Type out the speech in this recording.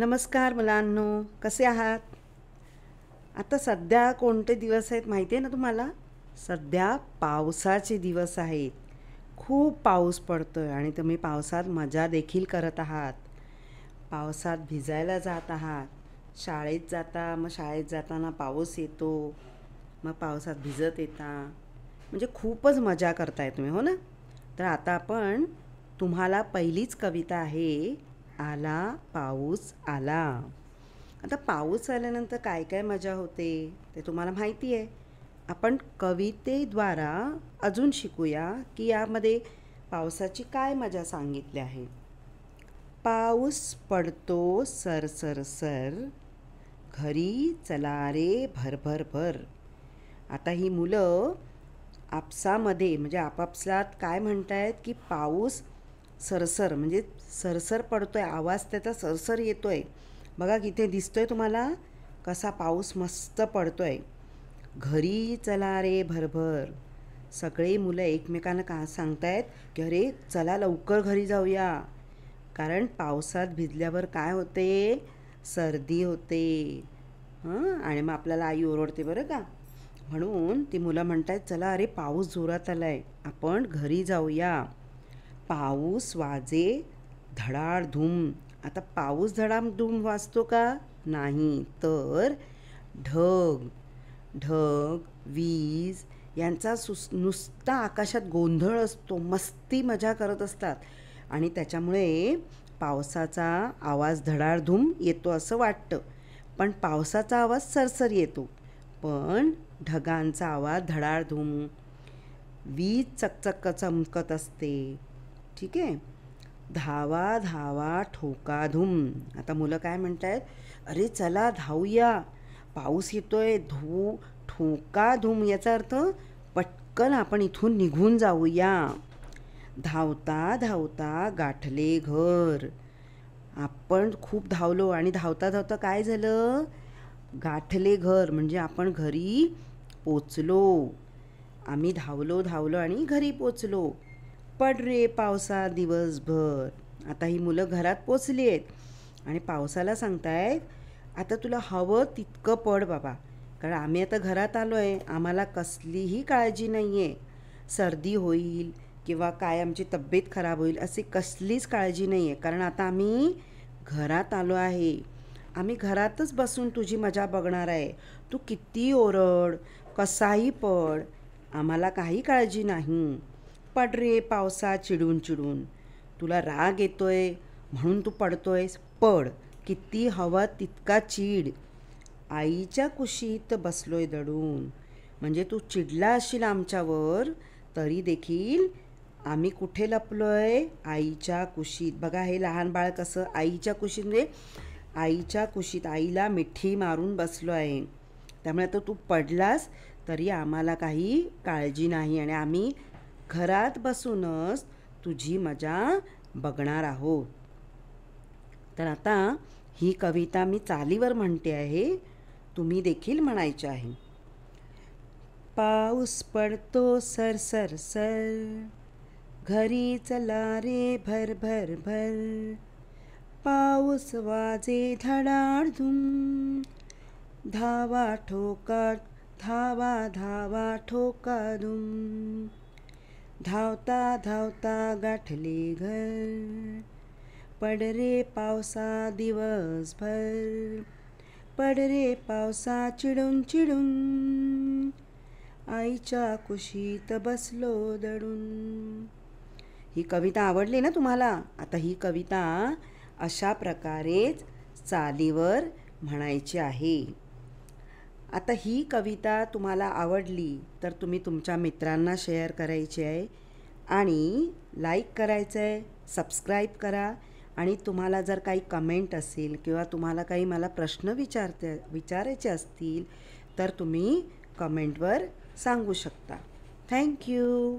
नमस्कार मुलांनो, कसे आहात? आता सध्या कोणते दिवस आहेत माहिती आहे ना तुम्हाला? सध्या पावसाचे दिवस आहेत. खूप पाऊस पडतोय आणि तुम्ही पावसात मजा देखील करत आहात. पावसात भिजायला जात आहात. शाळेत जाता, मग शाळेत जाताना पाऊस येतो. मग पावसात भिजत येता. म्हणजे खूपच मजा करताय तुम्ही, हो ना? तर आता आपण तुम्हाला पहिलीच कविता आहे, आला पाऊस आला. आता पाऊस आल्यानंतर काय काय मजा होते ते तुम्हाला माहिती आहे. आपण कवितेद्वारा अजून शिकूया की यामध्ये पावसाची काय मजा सांगितली आहे. पाऊस पडतो सर सर सर, घरी चला रे भर भर भर. आता ही मुलं आपसामध्ये म्हणजे आपापसात काय म्हणतायत की पाऊस सरसर म्हणजे सरसर पडतोय, आवाज त्याचा सरसर येतोय. बघा किथे दिसतोय तुम्हाला कसा पाऊस मस्त पडतोय. घरी चला रे भरभर. सगळे मुलं एकमेकांना का सांगतायत की अरे चला लवकर घरी जाऊया, कारण पावसात भिजल्यावर काय होते, सर्दी होते. आणि मग आपल्याला आई ओरडते बरं का. म्हणून ती मुलं म्हणतायत चला अरे पाऊस जोरात आलाय, आपण घरी जाऊया. पाऊस वाजे धडाडधूम. आता पाऊस धडाडधूम वाजतो का? नाही, तर ढग ढग वीज यांचा नुसता आकाशात गोंधळ असतो. मस्ती मजा करत असतात आणि त्याच्यामुळे पावसाचा आवाज धडाडधूम येतो असं वाटतं. पण पावसाचा आवाज सरसर येतो, पण ढगांचा आवाज धडाडधूम. वीज चकचक चमकत असते. ठीक आहे. धावा धावा ठोकाधूम. आता मुलं काय म्हणतायत, अरे चला धावूया, पाऊस येतोय, ठोकाधूम. याचा अर्थ पटकन आपण इथून निघून जाऊया. धावता धावता गाठले घर. आपण खूप धावलो आणि धावता धावता काय झालं, गाठले घर म्हणजे आपण घरी पोचलो. आम्ही धावलो धावलो आणि घरी पोचलो. पड रे पावसा दिवसभर. आता ही मुलं घरात पोचली आहेत आणि पावसाला सांगतायत आता तुला हवं तितकं पड बाबा, कारण आम्ही आता घरात आलो आहे, आम्हाला कसलीही काळजी नाही आहे. सर्दी होईल किंवा काय आमची तब्येत खराब होईल अशी कसलीच काळजी नाही आहे, कारण आता आम्ही घरात आलो आहे. आम्ही घरातच बसून तुझी मजा बघणार आहे. तू किती ओरड, कसाही पड, आम्हाला काही काळजी नाही. पड रे पावसा चिडून चिडून. तुला राग येतोय म्हणून तू पडतोयस, पड, किती हवा तितका चीड. आईच्या कुशीत बसलोय दडून. म्हणजे तू चिडला असशील आमच्यावर, तरी देखील आम्ही कुठे लपलोय, आईच्या कुशीत. बघा हे लहान बाळ कसं आईच्या कुशीत म्हणजे आईच्या कुशीत आईला मिठी मारून बसलो आहे. त्यामुळे आता तू पडलास तरी आम्हाला काही काळजी नाही आणि आम्ही घरात बसूनच तुझी मजा बघणार आहोत. तर आता ही कविता मी चालीवर म्हणते आहे, तुम्ही देखील म्हणायचे आहे. पाऊस पडतो सर सर सर, घरी चला रे भर भर भर. पाऊस वाजे धडाडधूम, धावा ठोका धावा धावा ठोकाधूम. धावता धावता गाठले घर. पड रे पावसा दिवसभर. पड रे पावसा चिडून चिडून. आईच्या कुशीत बसलो दडून. ही कविता आवडली ना तुम्हाला? आता ही कविता अशा प्रकारेच चालीवर म्हणायची आहे. आता ही कविता तुम्हाला आवडली तर तुम्ही तुमच्या मित्रांना शेअर करायची आहे आणि लाईक करायचं आहे, सबस्क्राईब करा. आणि तुम्हाला जर काही कमेंट असेल किंवा तुम्हाला काही मला प्रश्न विचारायचे असतील तर तुम्ही कमेंटवर सांगू शकता. थँक्यू.